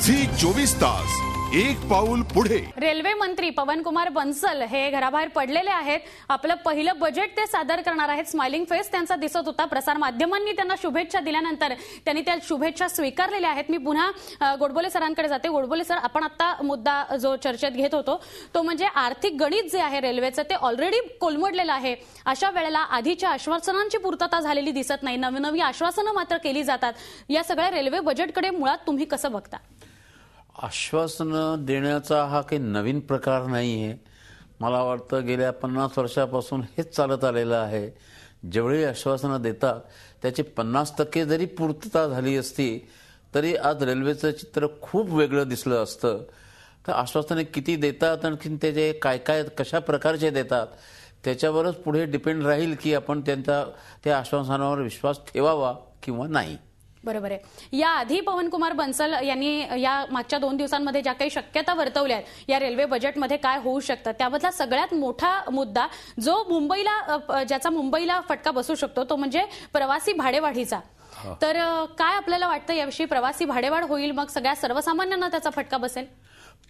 Zee 24 तास एक पाऊल पुढे। रेल्वे मंत्री पवनकुमार बन्सल हे घराबाहेर पडलेले आहेत। आपलं पहिलं बजेट ते सादर करणार आहेत। स्माइलिंग फेस त्यांचा दिसत होता। प्रसार माध्यमांनी त्यांना शुभेच्छा दिल्यानंतर त्यांनी त्या शुभेच्छा स्वीकारलेल्या आहेत। मी पुन्हा गोडबोले सरांकडे जाते। गोडबोले सर, आपण आता मुद्दा जो चर्चेत घेत होतो तो म्हणजे आर्थिक गणित जे आहे रेल्वेचं ते ऑलरेडी कोलमडलेलं आहे। अशा वेळेला आधीच्या आश्वासनांची पूर्तता झालेली दिसत नाही, नवी आश्वासनं मात्र केली जातात। या सगळ्या रेल्वे बजेटकडे मुळात तुम्ही कसं बघता? आश्वासनं देण्याचा हा काही नवीन प्रकार नाही आहे। मला वाटतं गेल्या 50 वर्षापासून हेच चालत आलेलं आहे। जेवढी आश्वासनं देतात त्याची 50% जरी पूर्तता झाली असती तरी आज रेल्वेचं चित्र खूप वेगळं दिसलं असतं। तर आश्वासने किती देतात आणि त्याचे काय काय कशा प्रकारचे देतात त्याच्यावरच पुढे डिपेंड राहील की आपण त्या आश्वासनावर विश्वास ठेवावा किंवा नाही। बरोबर आहे। या आधी पवनकुमार बन्सल यांनी या मागच्या 2 दिवसांमध्ये ज्या काही शक्यता वर्तवल्या या रेल्वे बजेटमध्ये काय होऊ शकतं त्यामधला सगळ्यात मोठा मुद्दा जो ज्याचा मुंबईला फटका बसू शकतो तो म्हणजे प्रवासी भाडेवाढीचा। तर काय आपल्याला वाटतं याविषयी? प्रवासी भाडेवाढ होईल, मग सगळ्या सर्वसामान्यांना त्याचा फटका बसेल?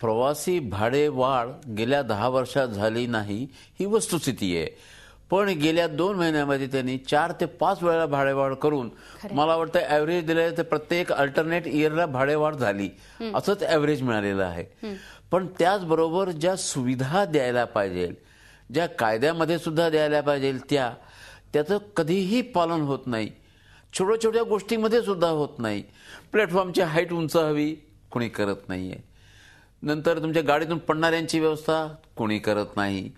प्रवासी भाडेवाढ गेल्या 10 वर्षात झाली नाही ही वस्तुस्थिती आहे। पण गेल्या 2 महिन्यामध्ये त्यांनी 4 ते 5 वेळा भाडेवाढ करून मला वाटतं ॲव्हरेज दिलं तर प्रत्येक अल्टरनेट इयरला भाडेवाढ झाली असंच ॲव्हरेज मिळालेलं आहे। पण त्याचबरोबर ज्या सुविधा द्यायला पाहिजे, ज्या कायद्यामध्ये सुद्धा द्यायला पाहिजे त्याचं कधीही पालन होत नाही। छोट्या छोट्या गोष्टींमध्ये सुद्धा होत नाही। प्लॅटफॉर्मची हाईट उंच हवी, कोणी करत नाहीये। नंतर तुमच्या गाडीतून पडणाऱ्यांची व्यवस्था कोणी करत नाही।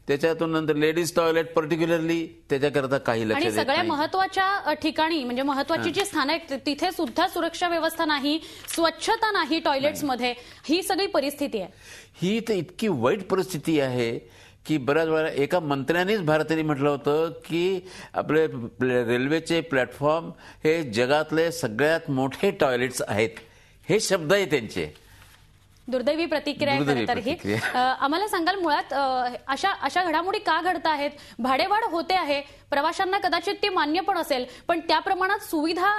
त्याच्यातून नंतर लेडीज टॉयलेट पर्टिक्युलरली त्याच्याकरता काही लक्ष देत नाही। सगळ्या महत्त्वाच्या ठिकाणी म्हणजे महत्त्वाची जी स्थानं आहेत तिथे सुद्धा सुरक्षा व्यवस्था नाही, स्वच्छता नाही टॉयलेट्समध्ये, ही सगळी परिस्थिती आहे। ही तर इतकी वाईट परिस्थिती आहे की बऱ्याच वेळा एका मंत्र्यांनीच भारताने म्हटलं होतं की आपले रेल्वेचे प्लॅटफॉर्म हे जगातले सगळ्यात मोठे टॉयलेट्स आहेत, हे शब्द आहे त्यांचे। दुर्दैवी प्रतिक्रिया आहे तर ही। आम्हाला सांगाल मुळात अशा घडामोडी का घडत आहेत? भाडेवाढ होते आहे, प्रवाशांना कदाचित ती मान्य पण असेल, पण त्या प्रमाणात सुविधा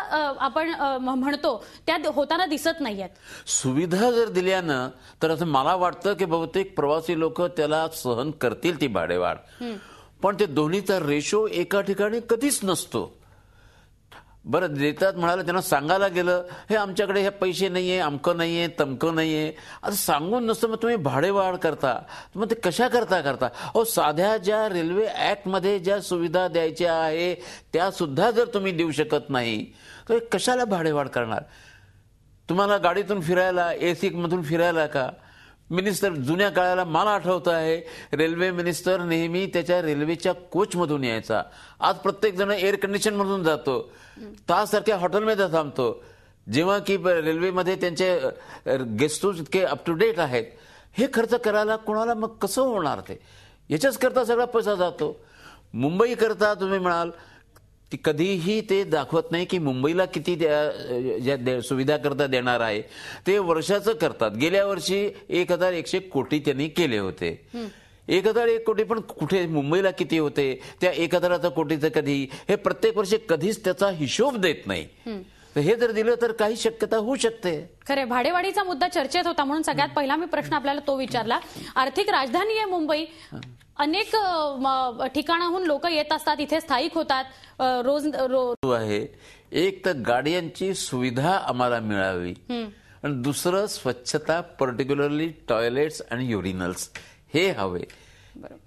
आपण म्हणतो त्या होताना दिसत नाहीयेत। सुविधा जर दिल्यानं तर असं मला वाटतं की बहुतेक प्रवासी लोक त्याला सहन करतील ती भाडेवाढ। पण ते दोन्हीचा रेशो एका ठिकाणी कधीच नसतो। बरं, देतात म्हणाले, त्यांना सांगायला गेलं हे आमच्याकडे हे पैसे नाहीये, अमकं नाहीये, तमकं नाहीये, असं सांगून नसतं मग तुम्ही भाडेवाढ करता। मग ते कशा करता साध्या ज्या रेल्वे ऍक्टमध्ये ज्या सुविधा द्यायच्या आहे त्या सुद्धा जर तुम्ही देऊ शकत नाही तर कशाला भाडेवाढ करणार? तुम्हाला गाडीतून फिरायला, एसी मधून फिरायला का? मिनिस्टर जुन्या काळाला मला आठवतं आहे रेल्वे मिनिस्टर नेहमी त्याच्या रेल्वेच्या कोचमधून यायचा। आज प्रत्येक जण एअर कंडिशन मधून जातो, तासारख्या हॉटेलमध्ये थांबतो। जेव्हा की रेल्वेमध्ये त्यांचे गेस्ट हाऊस इतके अप टू डेट आहेत, हे खर्च करायला कोणाला मग कसं होणार? ते याच्याच करता सगळा पैसा जातो। मुंबई करता तुम्ही म्हणाल ती कधीही ते दाखवत नाही की मुंबईला किती सुविधा करता देणार आहे, ते वर्षाचं करतात। गेल्या वर्षी 1101 कोटी त्यांनी केले होते। 1001 कोटी पण कुठे मुंबईला किती होते, त्या 1000 कोटीचं कधी, हे प्रत्येक वर्षी कधीच त्याचा हिशोब देत नाही। तर हे जर दिलं तर काही शक्यता होऊ शकते। खरे, भाडेवाढीचा मुद्दा चर्चेत होता म्हणून सगळ्यात पहिला मी प्रश्न आपल्याला तो विचारला। आर्थिक राजधानी आहे मुंबई, अनेक ठिकाणाहून लोक येत असतात, इथे स्थायिक होतात, रोज आहे। एक तर गाड्यांची सुविधा आम्हाला मिळावी आणि दुसरं स्वच्छता, पर्टिक्युलरली टॉयलेट्स आणि युरिनल्स हे हवे।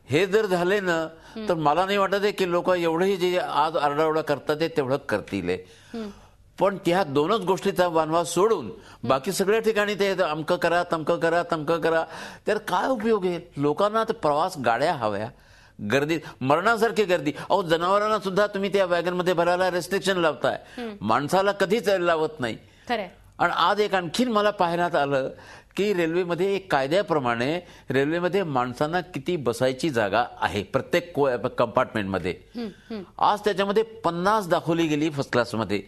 हे जर झाले ना तर मला नाही वाटत आहे की लोक एवढे जे आज आरडाओरडा करतात ते तेवढं करतील। पण त्या 2च गोष्टीचा वानवा सोडून बाकी सगळ्या ठिकाणी ते अमकं करा, तमकं करा, तमकं करा, तर काय उपयोग आहे? लोकांना तर प्रवास गाड्या हव्या, गर्दी मरणासारखी गर्दी। जनावरांना सुद्धा तुम्ही त्या वॅगनमध्ये भरायला रेस्ट्रिक्शन लावताय, माणसाला कधीच लावत नाही। आणि आज एक आणखीन मला पाहण्यात आलं की रेल्वेमध्ये एक कायद्याप्रमाणे रेल्वेमध्ये माणसांना किती बसायची जागा आहे प्रत्येक कंपार्टमेंटमध्ये, आज त्याच्यामध्ये 50 दाखवली गेली फर्स्ट क्लासमध्ये।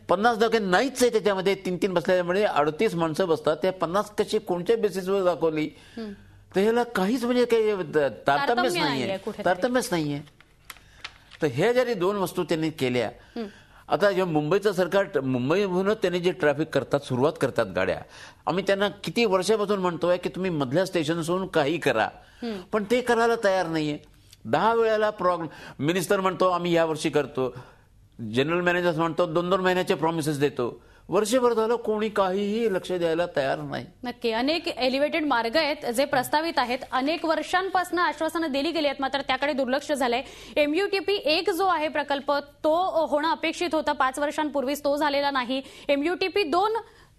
50 दाखवले नाहीच आहे त्याच्यामध्ये, 3-3 बसल्यामुळे 38 माणसं बसतात। त्या 50 कशी कोणत्या बेसिसवर दाखवली? तर ह्याला काहीच म्हणजे काही तारतम्यच नाहीये। तर हे जरी 2 वस्तू त्यांनी केल्या आता जेव्हा मुंबईचं सरकार मुंबईहूनच त्यांनी जे ट्रॅफिक करतात सुरुवात करतात गाड्या, आम्ही त्यांना किती वर्षापासून म्हणतोय की तुम्ही मधल्या स्टेशनपासून काही करा, पण ते करायला तयार नाहीये. 10 वेळेला मिनिस्टर म्हणतो आम्ही यावर्षी करतो, जनरल मॅनेजर म्हणतो 2-2 महिन्याचे प्रॉमिसेस देतो, वर्षभर झालं कोणी काहीही लक्ष द्यायला तयार नाही. नक्की अनेक एलिव्हेटेड मार्ग आहेत जे प्रस्तावित आहेत, अनेक वर्षांपासून आश्वासनं दिली गेली आहेत, मात्र त्याकडे दुर्लक्ष झालंय. MUTP 1 जो आहे प्रकल्प तो होणं अपेक्षित होतं 5 वर्षांपूर्वीच, तो झालेला नाही. MUTP 2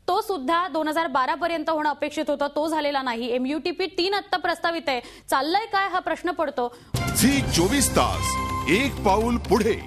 तो सुद्धा 2012 पर्यंत होणं अपेक्षित होतं, तो झालेला नाही. MUTP 3 आता प्रस्तावित आहे. चाललंय काय हा प्रश्न पडतो. झी 24 तास एक पाऊल पुढे.